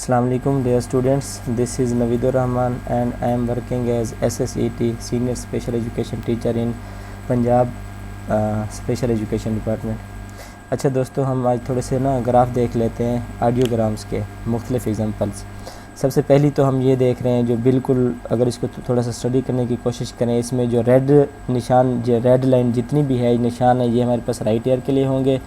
Assalamu alaikum dear students, this is Navidur Rahman and I am working as SSET Senior Special Education Teacher in Punjab special education department. अच्छा दोस्तों, हम आज थोड़े से graph देख लेते हैं ऑडियोग्राम्स के मुख्तलिफ एग्जांपल्स। सबसे पहली तो हम ये देख रहे हैं जो बिल्कुल अगर इसको थोड़ा सा स्टडी करने की कोशिश करें, इसमें जो रेड निशान, जो रेड लाइन जितनी भी है निशान है, ये हमारे पास राइट ईयर के लिए होंगे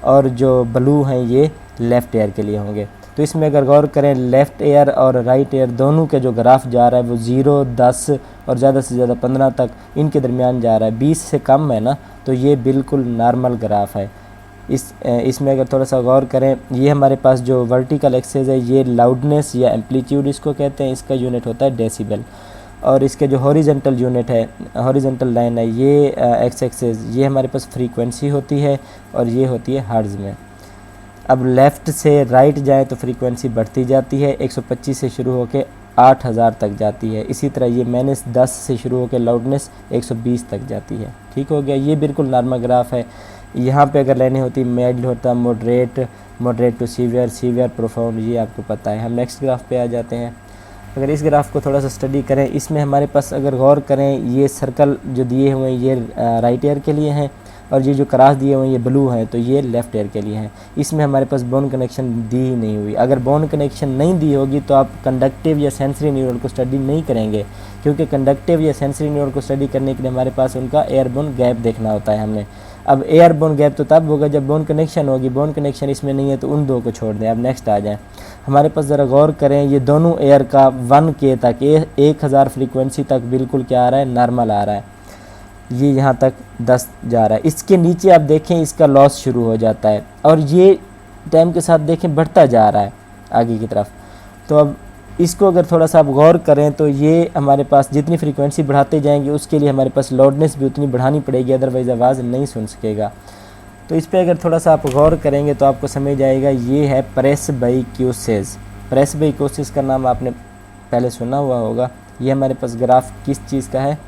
और जो ब्लू हैं ये लेफ़्ट ईयर के लिए होंगे। तो इसमें अगर गौर करें, लेफ़्ट ईयर और राइट ईयर दोनों के जो ग्राफ जा रहा है वो 0, 10 और ज़्यादा से ज़्यादा 15 तक इनके दरमियान जा रहा है। 20 से कम है ना, तो ये बिल्कुल नॉर्मल ग्राफ है। इसमें अगर थोड़ा सा गौर करें, ये हमारे पास जो वर्टिकल एक्सेस है ये लाउडनेस या एम्पलीट्यूड इसको कहते हैं, इसका यूनिट होता है डेसिबल। और इसके जो हॉरिजॉन्टल यूनिट है, हॉरिजॉन्टल लाइन है, ये एक्स एक्सेस, ये हमारे पास फ्रीक्वेंसी होती है और ये होती है हर्ट्ज़ में। अब लेफ़्ट से राइट जाए तो फ्रीक्वेंसी बढ़ती जाती है, 125 से शुरू होकर 8000 तक जाती है। इसी तरह ये -10 से शुरू होकर लाउडनेस 120 तक जाती है। ठीक हो गया, ये बिल्कुल नॉर्मल ग्राफ है। यहाँ पे अगर लेनी होती माइल्ड होता, moderate to severe, severe profound, ये आपको पता है। हम नेक्स्ट ग्राफ पे आ जाते हैं। अगर इस ग्राफ को थोड़ा सा स्टडी करें, इसमें हमारे पास अगर गौर करें, ये सर्कल जो दिए हुए हैं ये राइट ईयर के लिए हैं और ये जो क्रॉस दिए हुए हैं ये ब्लू हैं, तो ये लेफ़्ट ईयर के लिए हैं। इसमें हमारे पास बोन कनेक्शन दी ही नहीं हुई। अगर बोन कनेक्शन नहीं दी होगी तो आप कंडक्टिव या सेंसरी न्यूरल को स्टडी नहीं करेंगे, क्योंकि कंडक्टिव या सेंसरी न्यूरल को स्टडी करने के लिए हमारे पास उनका एयरबोन गैप देखना होता है हमने। अब एयरबोन गैप तो तब होगा जब बोन कनेक्शन होगी। बोन कनेक्शन इसमें नहीं है तो उन दो को छोड़ दें। अब नेक्स्ट आ जाएँ, हमारे पास ज़रा गौर करें, ये दोनों एयर का 1K तक, 1000 फ्रीक्वेंसी तक बिल्कुल क्या आ रहा है, नॉर्मल आ रहा है। ये यहाँ तक 10 जा रहा है। इसके नीचे आप देखें इसका लॉस शुरू हो जाता है और ये टाइम के साथ देखें बढ़ता जा रहा है आगे की तरफ। तो अब इसको अगर थोड़ा सा आप गौर करें तो ये हमारे पास जितनी फ्रीक्वेंसी बढ़ाते जाएंगे उसके लिए हमारे पास लाउडनेस भी उतनी बढ़ानी पड़ेगी, अदरवाइज़ आवाज़ नहीं सुन सकेगा। तो इस पर अगर थोड़ा सा आप गौर करेंगे तो आपको समझ आएगा। ये है प्रेसबाइक्यूसेस। प्रेसबाइक्यूसेस का नाम आपने पहले सुना हुआ होगा। ये हमारे पास ग्राफ किस चीज़ का है,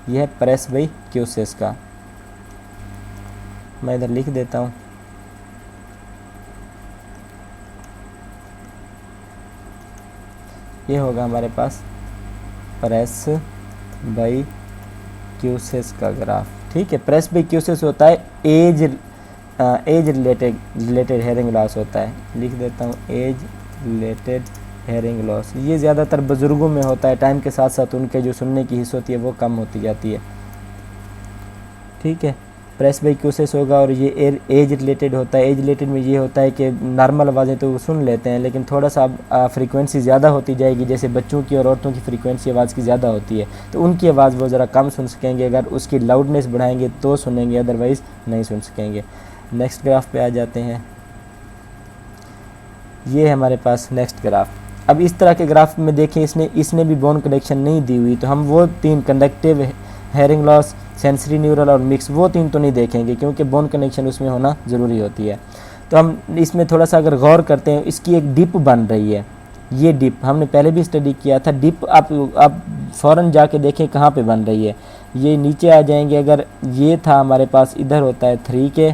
यह है प्रेसबाइक्यूसेस का। मैं इधर लिख देता हूँ। ये होगा हमारे पास प्रेसबाइक्यूसेस का ग्राफ। ठीक है, प्रेसबाइक्यूसेस होता है एज रिलेटेड हेयरिंग लॉस होता है। लिख देता हूँ एज रिलेटेड हेयरिंग लॉस। ये ज़्यादातर बुज़ुर्गों में होता है। टाइम के साथ साथ उनके जो सुनने की हिस्स होती है वो कम होती जाती है। ठीक है, प्रेसबाइक्यूसेस होगा और ये एज रिलेटेड होता है। एज रिलेटेड में ये होता है कि नॉर्मल आवाज़ें तो वो सुन लेते हैं, लेकिन थोड़ा सा फ्रीक्वेंसी ज़्यादा होती जाएगी, जैसे बच्चों की और औरतों की फ्रीक्वेंसी आवाज़ की ज़्यादा होती है तो उनकी आवाज़ वो ज़रा कम सुन सकेंगे। अगर उसकी लाउडनेस बढ़ाएंगे तो सुनेंगे, अदरवाइज़ नहीं सुन सकेंगे। नेक्स्ट ग्राफ पे आ जाते हैं। ये है हमारे पास नेक्स्ट ग्राफ। अब इस तरह के ग्राफ में देखें, इसने भी बोन कनेक्शन नहीं दी हुई, तो हम वो 3 conductive, hearing loss, sensory neural और मिक्स, वो 3 तो नहीं देखेंगे क्योंकि बोन कनेक्शन उसमें होना ज़रूरी होती है। तो हम इसमें थोड़ा सा अगर गौर करते हैं, इसकी एक डिप बन रही है। ये डिप हमने पहले भी स्टडी किया था। डिप आप फ़ौरन जाके देखें कहाँ पे बन रही है। ये नीचे आ जाएंगे। अगर ये था हमारे पास, इधर होता है 3K।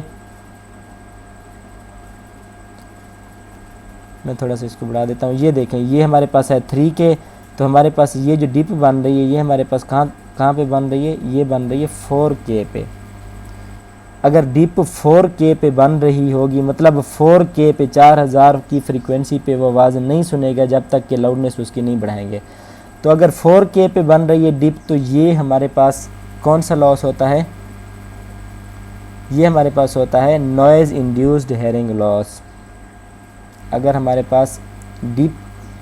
मैं थोड़ा सा इसको बढ़ा देता हूँ। ये देखें, ये हमारे पास है 3K। तो हमारे पास ये जो डिप बन रही है ये हमारे पास कहाँ पे बन रही है, ये बन रही है 4K पे। अगर डिप 4K पे बन रही होगी, मतलब 4K पे 4000 की फ्रीक्वेंसी पे वो आवाज़ नहीं सुनेगा जब तक कि लाउडनेस उसकी नहीं बढ़ाएंगे। तो अगर 4K पे बन रही है डिप, तो ये हमारे पास कौन सा लॉस होता है, ये हमारे पास होता है नॉइज़ इंड्यूस्ड हेयरिंग लॉस। अगर हमारे पास डिप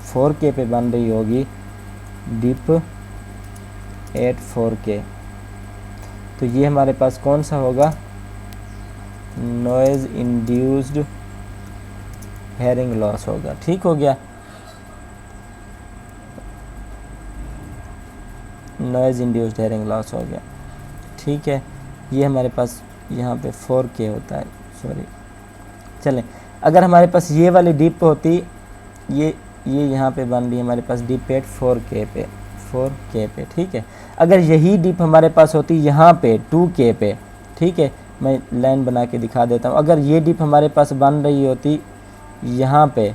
4K पे बन रही होगी, डिप एट 4K, तो ये हमारे पास कौन सा होगा, नॉइज़ इंड्यूस्ड हेयरिंग लॉस होगा। ठीक हो गया, नॉइज़ इंड्यूस्ड हेयरिंग लॉस हो गया। ठीक है, ये हमारे पास यहाँ पे 4K होता है, सॉरी। चलें, अगर हमारे पास ये वाली डिप होती, ये यहाँ पे बन रही है हमारे पास डिप एट 4K पे। ठीक है, अगर यही डिप हमारे पास होती यहाँ पे 2K पे, ठीक है, मैं लाइन बना के दिखा देता हूँ। अगर ये डिप हमारे पास बन रही होती यहाँ पे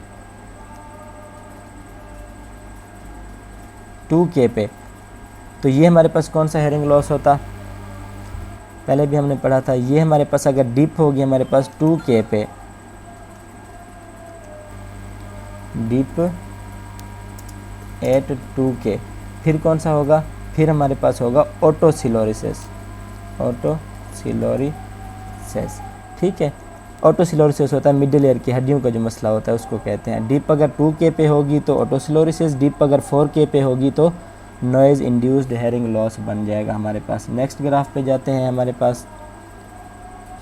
2K पे, तो ये हमारे पास कौन सा हेयरिंग लॉस होता, पहले भी हमने पढ़ा था। ये हमारे पास अगर डिप होगी हमारे पास 2K पे, डिप एट 2K, फिर कौन सा होगा, फिर हमारे पास होगा ओटोसिलोरिसेस, ओटोसिलोरिसेस, ठीक है। ओटोसिलोरिसेस होता है मिडिल ईयर की हड्डियों का जो मसला होता है उसको कहते हैं। डिप अगर 2K पे होगी तो ओटोसिलोरिसेस, डिप अगर 4K पे होगी तो नॉइज़ इंड्यूस्ड हेयरिंग लॉस बन जाएगा हमारे पास। नेक्स्ट ग्राफ पे जाते हैं, हमारे पास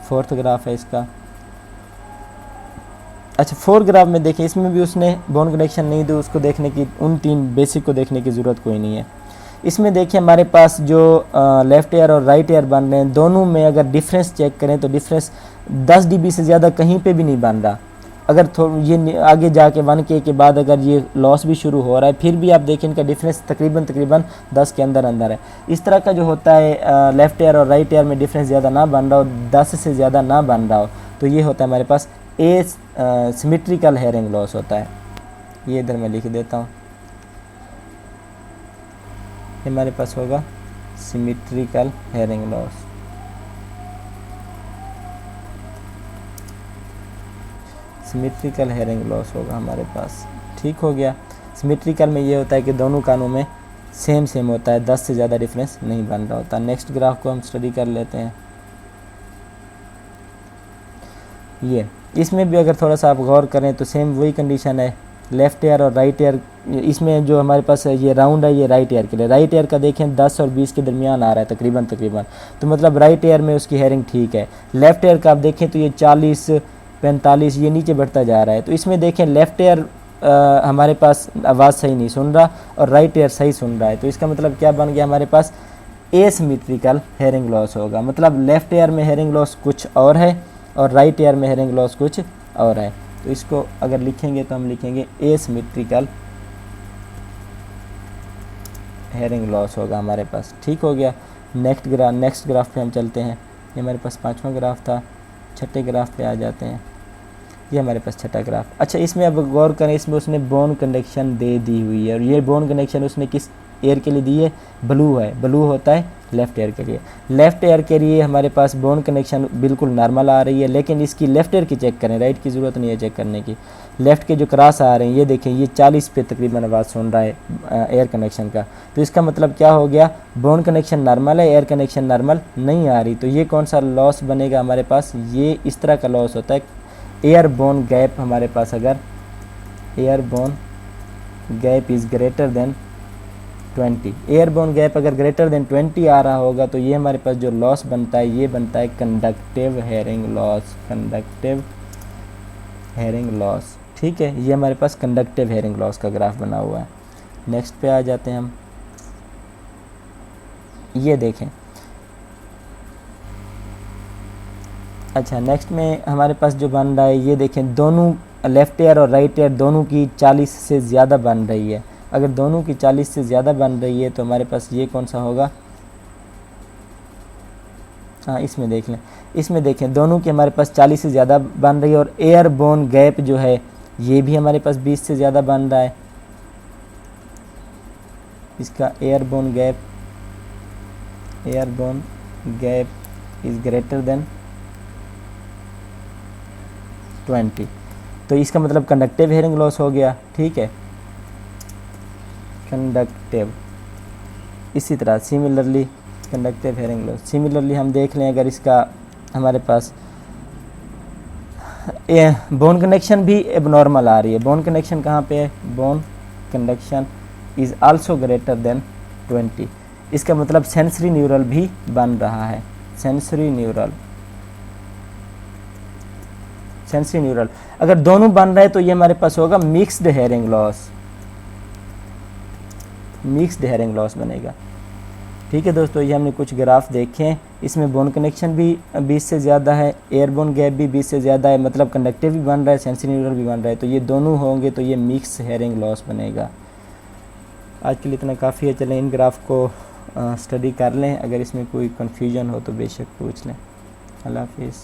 फोर्थ ग्राफ है इसका। अच्छा, फोर्थ ग्राफ में देखिए, इसमें भी उसने बोन कनेक्शन नहीं दी, उसको देखने की, उन 3 बेसिक को देखने की ज़रूरत कोई नहीं है। इसमें देखिए हमारे पास जो लेफ़्ट ईयर और राइट ईयर बन रहे हैं, दोनों में अगर डिफरेंस चेक करें तो डिफरेंस 10 dB से ज़्यादा कहीं पे भी नहीं बन रहा। अगर ये आगे जाके 1K के बाद अगर ये लॉस भी शुरू हो रहा है, फिर भी आप देखें इनका डिफरेंस तकरीबन 10 के अंदर है। इस तरह का जो होता है लेफ़्ट ईयर और राइट ईयर में डिफरेंस ज़्यादा ना बन रहा हो, 10 से ज़्यादा ना बन रहा हो, तो ये होता है हमारे पास सिमेट्रिकल हेयरिंग लॉस होता है। ये इधर मैं लिख देता हूँ, हमारे पास होगा symmetrical hearing loss. Symmetrical hearing loss होगा हमारे पास, ठीक हो गया। सिमेट्रिकल में ये होता है कि दोनों कानों में सेम होता है, 10 से ज़्यादा डिफरेंस नहीं बन रहा होता। नेक्स्ट ग्राफ को हम स्टडी कर लेते हैं। ये इसमें भी अगर थोड़ा सा आप गौर करें तो सेम वही कंडीशन है, लेफ़्ट ईयर और राइट ईयर। इसमें जो हमारे पास है ये राउंड है, ये राइट ईयर के लिए। राइट ईयर का देखें 10 और 20 के दरमियान आ रहा है तकरीबन, तो मतलब राइट ईयर में उसकी हेयरिंग ठीक है। लेफ़्ट ईयर का आप देखें तो ये 40, 45 ये नीचे बढ़ता जा रहा है। तो इसमें देखें लेफ़्ट ईयर हमारे पास आवाज़ सही नहीं सुन रहा और राइट ईयर सही सुन रहा है, तो इसका मतलब क्या बन गया, हमारे पास एसिमेट्रिकल हेयरिंग लॉस होगा। मतलब लेफ़्ट ईयर में हेयरिंग लॉस कुछ और है और राइट ईयर में हेयरिंग लॉस कुछ और है। तो इसको अगर लिखेंगे तो हम लिखेंगे एसिमेट्रिकल हेयरिंग लॉस होगा हमारे पास, ठीक हो गया। नेक्स्ट ग्राफ पे हम चलते हैं। ये हमारे पास 5वां ग्राफ था। छठे ग्राफ पे आ जाते हैं, ये हमारे पास छठा ग्राफ। अच्छा, इसमें अब गौर करें, इसमें उसने बोन कनेक्शन दे दी हुई है और ये बोन कनेक्शन उसने किस एयर के लिए दी है, ब्लू है। ब्लू होता है लेफ़्ट एयर के लिए। लेफ़्ट एयर के लिए हमारे पास बोन कनेक्शन बिल्कुल नॉर्मल आ रही है, लेकिन इसकी लेफ़्ट एयर की चेक करें, राइट की ज़रूरत नहीं है चेक करने की। लेफ़्ट के जो क्रॉस आ रहे हैं ये देखें, ये 40 पे तकरीबन आवाज़ सुन रहा है एयर कनेक्शन का। तो इसका मतलब क्या हो गया, बोन कनेक्शन नॉर्मल है, एयर कनेक्शन नॉर्मल नहीं आ रही। तो ये कौन सा लॉस बनेगा हमारे पास, ये इस तरह का लॉस होता है। एयर बोन गैप हमारे पास, अगर air bone gap is greater than 20, air bone gap अगर ग्रेटर देन 20 आ रहा होगा तो ये हमारे पास जो लॉस बनता है ये बनता है conductive hearing loss, conductive hearing loss, ठीक है। ये हमारे पास कंडक्टिव हेयरिंग लॉस का ग्राफ बना हुआ है। नेक्स्ट पे आ जाते हैं हम, ये देखें। अच्छा, नेक्स्ट में हमारे पास जो बन रहा है ये देखें, दोनों लेफ़्ट ईयर और राइट ईयर दोनों की 40 से ज़्यादा बन रही है। अगर दोनों की 40 से ज़्यादा बन रही है तो हमारे पास ये कौन सा होगा, हाँ इसमें देख लें। इसमें देखें दोनों की हमारे पास 40 से ज़्यादा बन रही है और एयर बोन गैप जो है ये भी हमारे पास 20 से ज़्यादा बन रहा है। इसका air bone gap is greater than 20, तो इसका मतलब कंडक्टिव हेयरिंग लॉस हो गया, ठीक है, कंडक्टिव। इसी तरह similarly conductive hearing loss, similarly हम देख लें, अगर इसका हमारे पास बोन कनेक्शन भी एबनॉर्मल आ रही है। बोन कनेक्शन कहाँ पे है, bone conduction is also greater than 20, इसका मतलब सेंसरी न्यूरल भी बन रहा है। सेंसरी न्यूरल अगर दोनों बन रहे हैं तो ये हमारे पास होगा मिक्स्ड हेयरिंग लॉस बनेगा, ठीक है दोस्तों। ये हमने कुछ ग्राफ देखे हैं, इसमें बोन कनेक्शन भी 20 से ज़्यादा है, एयर बोन गैप भी 20 से ज़्यादा है, मतलब कंडक्टिव भी बन रहा है, सेंसरी न्यूरल भी बन रहा है, तो ये दोनों होंगे तो ये मिक्स हेयरिंग लॉस बनेगा। आज के लिए इतना काफ़ी है, चलें इन ग्राफ को स्टडी कर लें, अगर इसमें कोई कन्फ्यूजन हो तो बेशक पूछ लें। अल्लाह हाफिज़।